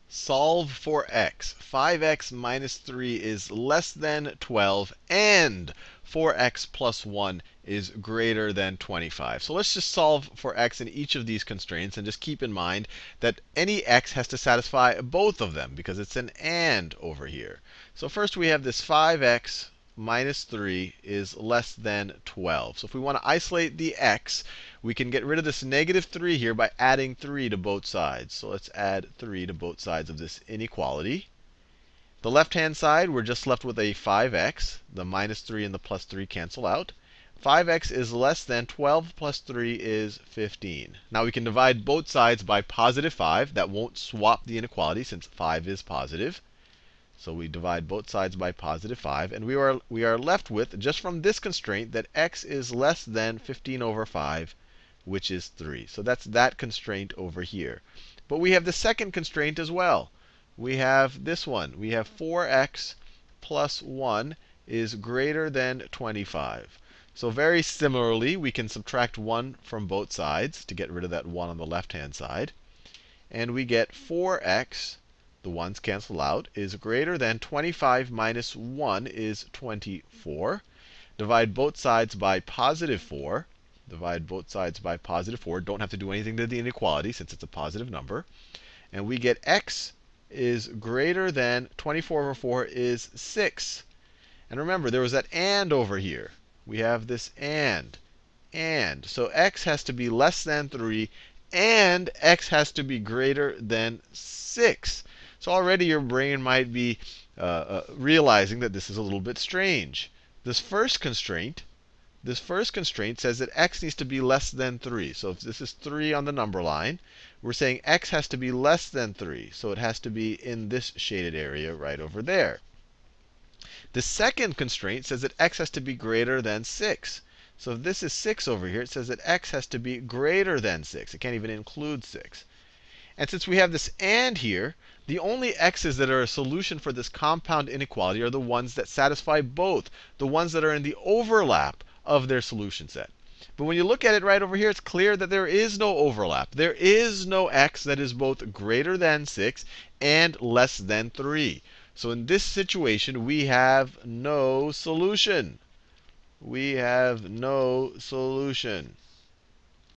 Solve for x. 5x minus 3 is less than 12, and 4x plus 1 is greater than 25. So let's just solve for x in each of these constraints, and just keep in mind that any x has to satisfy both of them, because it's an and over here. So first we have this 5x minus 3 is less than 12. So if we want to isolate the x, we can get rid of this negative 3 here by adding 3 to both sides. So let's add 3 to both sides of this inequality. The left-hand side, we're just left with a 5x. The minus 3 and the plus 3 cancel out. 5x is less than 12 plus 3 is 15. Now we can divide both sides by positive 5. That won't swap the inequality since 5 is positive. So we divide both sides by positive 5. And we are left with, just from this constraint, that x is less than 15 over 5, which is 3. So that's that constraint over here. But we have the second constraint as well. We have this one. We have 4x plus 1 is greater than 25. So very similarly, we can subtract 1 from both sides to get rid of that 1 on the left-hand side. And we get 4x, the 1's cancel out, is greater than 25 minus 1 is 24. Divide both sides by positive 4. Divide both sides by positive 4. Don't have to do anything to the inequality since it's a positive number. And we get x is greater than 24 over 4 is 6. And remember, there was that and over here. We have this and. So x has to be less than 3, and x has to be greater than 6. So already your brain might be realizing that this is a little bit strange. This first constraint says that x needs to be less than 3. So if this is 3 on the number line, we're saying x has to be less than 3. So it has to be in this shaded area right over there. The second constraint says that x has to be greater than 6. So if this is 6 over here, it says that x has to be greater than 6. It can't even include 6. And since we have this and here, the only x's that are a solution for this compound inequality are the ones that satisfy both, the ones that are in the overlap of their solution set. But when you look at it right over here, it's clear that there is no overlap. There is no x that is both greater than 6 and less than 3. So in this situation, we have no solution. We have no solution.